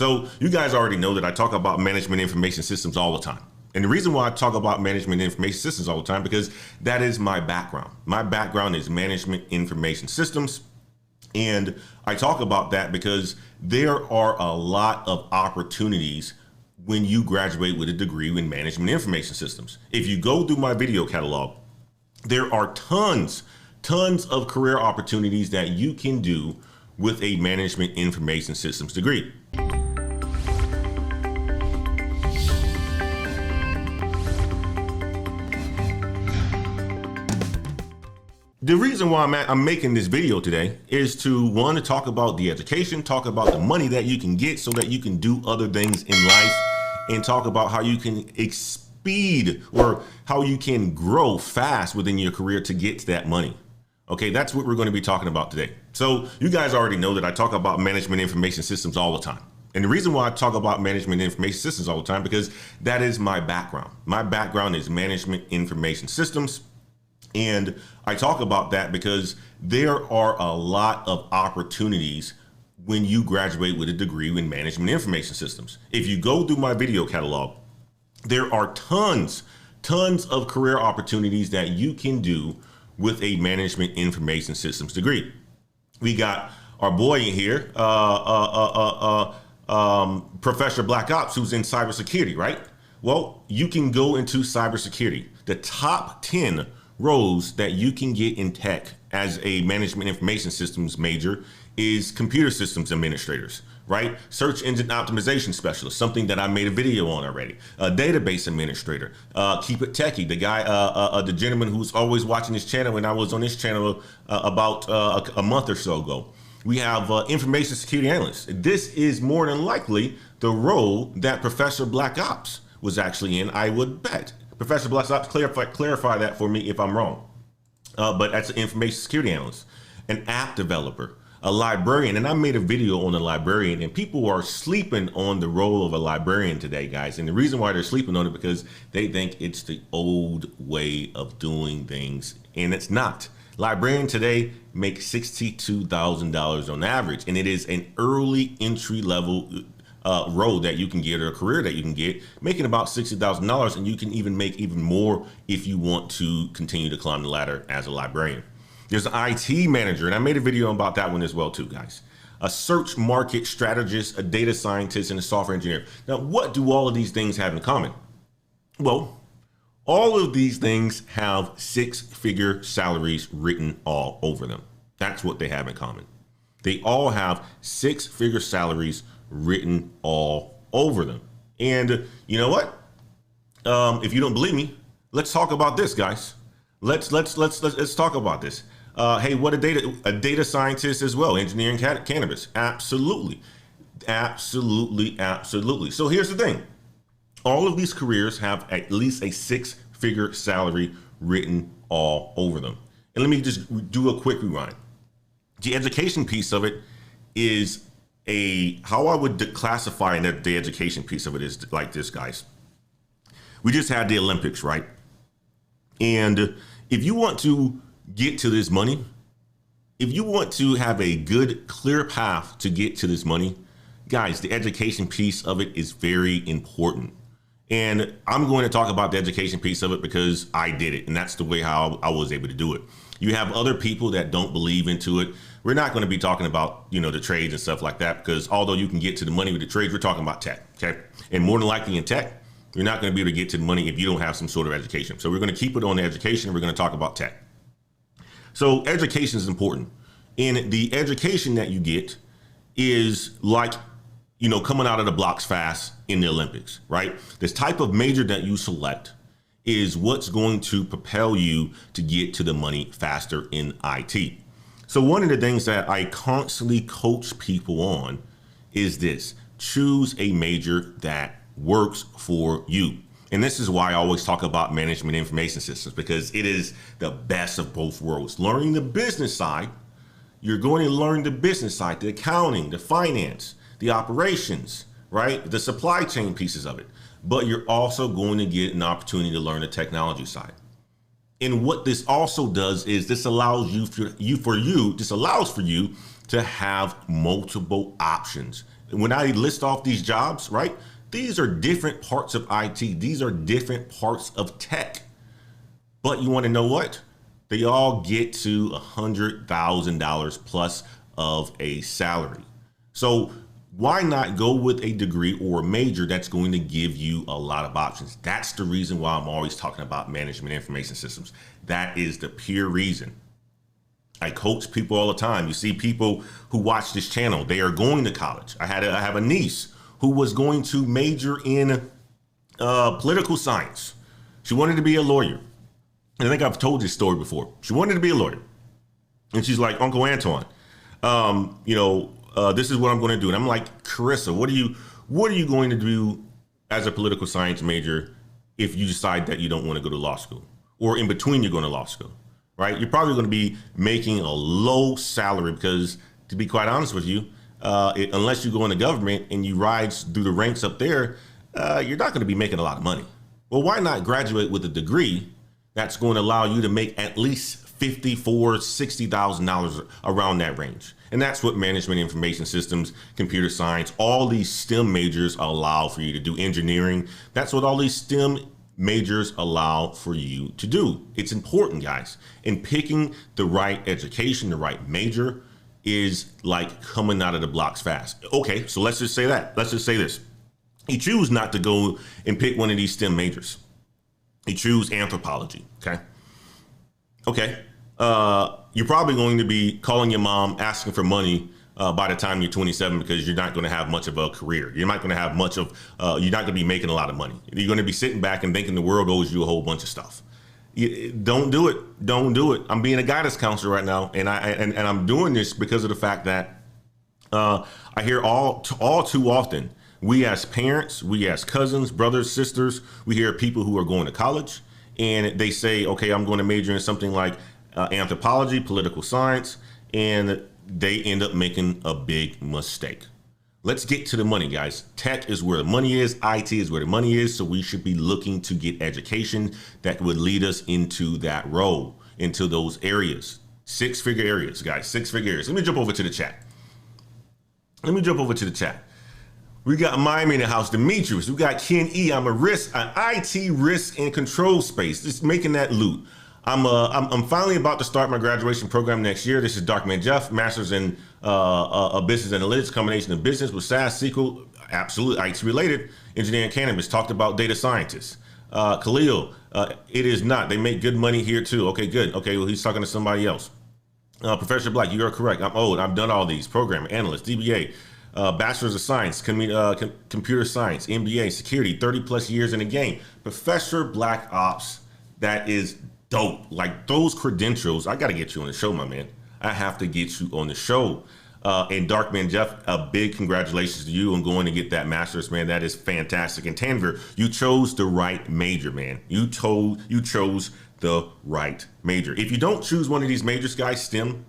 So you guys already know that I talk about management information systems all the time. And the reason why I talk about management information systems all the time, because that is my background. My background is management information systems. And I talk about that because there are a lot of opportunities when you graduate with a degree in management information systems. If you go through my video catalog, there are tons of career opportunities that you can do with a management information systems degree. The reason why I'm making this video today is to talk about the education, talk about the money that you can get so that you can do other things in life, and talk about how you can speed or how you can grow fast within your career to get to that money. Okay, that's what we're going to be talking about today. So you guys already know that I talk about management information systems all the time. And the reason why I talk about management information systems all the time, because that is my background. My background is management information systems. And I talk about that because there are a lot of opportunities when you graduate with a degree in management information systems. If you go through my video catalog, there are tons of career opportunities that you can do with a management information systems degree. We got our boy in here, Professor Black Ops, who's in cybersecurity, right? Well, you can go into cybersecurity. The top 10 roles that you can get in tech as a management information systems major is computer systems administrators, right? Search engine optimization specialist, something that I made a video on already. A database administrator, keep it techie. The guy, the gentleman who's always watching this channel, and I was on this channel about a month or so ago. We have information security analyst. This is more than likely the role that Professor Black Ops was actually in, I would bet. Professor Black Ops, clarify that for me if I'm wrong. But that's an information security analyst, an app developer, a librarian. And I made a video on a librarian, and people are sleeping on the role of a librarian today, guys. And the reason why they're sleeping on it because they think it's the old way of doing things, and it's not. Librarian today makes $62,000 on average, and it is an early entry level role that you can get, or a career that you can get, making about $60,000, and you can even make even more if you want to continue to climb the ladder as a librarian. There's an IT manager, and I made a video about that one as well too, guys. A search market strategist, a data scientist, and a software engineer. Now, what do all of these things have in common? Well, all of these things have six-figure salaries written all over them. That's what they have in common. They all have six-figure salaries written all over them. And you know what? If you don't believe me, let's talk about this, guys. Let's talk about this. Hey, what a data scientist as well, engineering cannabis. Absolutely. So here's the thing. All of these careers have at least a six-figure salary written all over them. And let me just do a quick rewind. The education piece of it is how I would classify the education piece of it is like this, guys. We just had the Olympics, right? And if you want to get to this money, if you want to have a good, clear path to get to this money, guys, the education piece of it is very important. And I'm going to talk about the education piece of it because I did it, and that's the way how I was able to do it. You have other people that don't believe into it. We're not going to be talking about, the trades and stuff like that, because although you can get to the money with the trades, we're talking about tech, okay? And more than likely in tech, you're not going to be able to get to the money if you don't have some sort of education. So we're going to keep it on the education, and we're going to talk about tech. So education is important. And the education that you get is like, coming out of the blocks fast in the Olympics, right? This type of major that you select is what's going to propel you to get to the money faster in IT. So one of the things that I constantly coach people on is this: choose a major that works for you. And this is why I always talk about management information systems, because it is the best of both worlds. Learning the business side, you're going to learn the business side, the accounting, the finance, the operations, right? The supply chain pieces of it. But you're also going to get an opportunity to learn the technology side. And what this also does is this allows for you to have multiple options when I list off these jobs, right? These are different parts of IT. These are different parts of tech. But you want to know what? They all get to $100,000 plus of a salary. So why not go with a degree or a major that's going to give you a lot of options? That's the reason why I'm always talking about management information systems. That is the pure reason. I coach people all the time. You see people who watch this channel, they are going to college. I have a niece who was going to major in political science. She wanted to be a lawyer. And I think I've told this story before. She wanted to be a lawyer. And she's like, Uncle Antoine, this is what I'm going to do. And I'm like, Carissa, what are you going to do as a political science major if you decide that you don't want to go to law school, or in between you're going to law school, right? You're probably going to be making a low salary because, to be quite honest with you, unless you go in the government and you rise through the ranks up there, you're not going to be making a lot of money. Well, why not graduate with a degree that's going to allow you to make at least $54,000, $60,000 around that range? And that's what management information systems, computer science, all these STEM majors allow for you to do. Engineering, that's what all these STEM majors allow for you to do. It's important, guys. And picking the right education, the right major is like coming out of the blocks fast. Okay, so let's just say that. Let's just say this. You choose not to go and pick one of these STEM majors. You choose anthropology, okay? Okay. You're probably going to be calling your mom, asking for money by the time you're 27, because you're not going to have much of a career. You're not going to have much of, you're not going to be making a lot of money. You're going to be sitting back and thinking the world owes you a whole bunch of stuff. Don't do it. Don't do it. I'm being a guidance counselor right now, and I'm doing this because of the fact that I hear all too often, we as parents, we as cousins, brothers, sisters, we hear people who are going to college and they say, okay, I'm going to major in something like anthropology, political science, and they end up making a big mistake. Let's get to the money, guys. Tech is where the money is. IT is where the money is. So we should be looking to get education that would lead us into that role, into those areas. Six-figure areas, guys, six-figure areas. Let me jump over to the chat. We got Miami in the house, Demetrius. We got Ken E. I'm an IT risk and control space. Just making that loot. I'm finally about to start my graduation program next year. This is Darkman Jeff, Masters in Business Analytics, combination of business with SaaS, SQL, absolutely IT related. Engineering cannabis, talked about data scientists. Khalil, it is not. They make good money here too. Okay, good. Okay, well, he's talking to somebody else. Professor Black, you are correct. I'm old. I've done all these. Programmer, analyst, DBA, Bachelor's of Science, Computer Science, MBA, security, 30 plus years in the game. Professor Black Ops, that is dope. Like those credentials, I got to get you on the show, my man. I have to get you on the show. And Darkman Jeff, a big congratulations to you on going to get that master's, man. That is fantastic. And Tanvir, you chose the right major, man. You chose the right major. If you don't choose one of these majors, guys, STEM,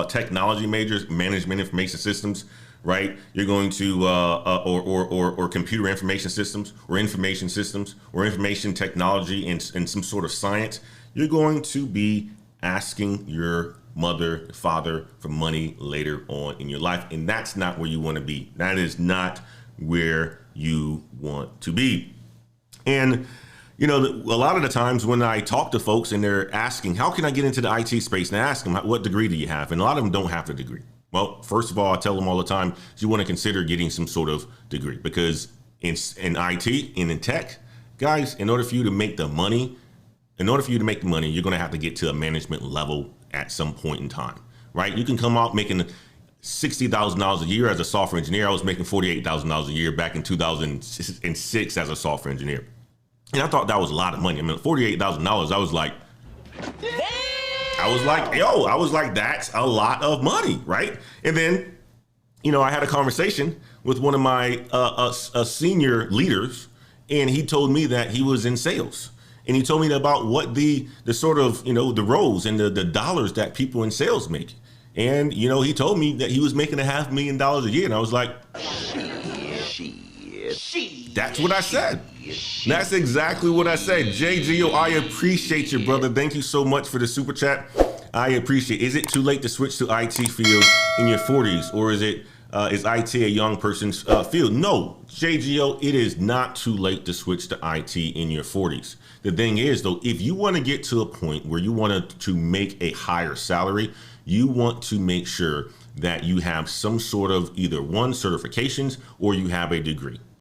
technology majors, management information systems, right? You're going to, or computer information systems, or information systems, or information technology and some sort of science. You're going to be asking your mother, father for money later on in your life. And that's not where you want to be. That is not where you want to be. And, you know, a lot of the times when I talk to folks and they're asking, how can I get into the IT space? And I ask them, what degree do you have? And a lot of them don't have the degree. Well, first of all, I tell them all the time, you want to consider getting some sort of degree, because in IT and in tech, guys, in order for you to make the money, you're going to have to get to a management level at some point in time, right? You can come out making $60,000 a year as a software engineer. I was making $48,000 a year back in 2006 as a software engineer. And I thought that was a lot of money. I mean, $48,000, I was like, that's a lot of money, right? And then, you know, I had a conversation with one of my senior leaders, and he told me that he was in sales. And he told me about what the sort of, you know, the roles and the dollars that people in sales make. And, you know, he told me that he was making $500,000 a year. And I was like, that's what I said. That's exactly what I said. JGO, I appreciate you, brother. Thank you so much for the super chat. I appreciate it. Is it too late to switch to IT field in your 40s? Or is it Is IT a young person's field? No, JGO, it is not too late to switch to IT in your 40s. The thing is, though, if you want to get to a point where you want to make a higher salary, you want to make sure that you have some sort of either certifications or you have a degree.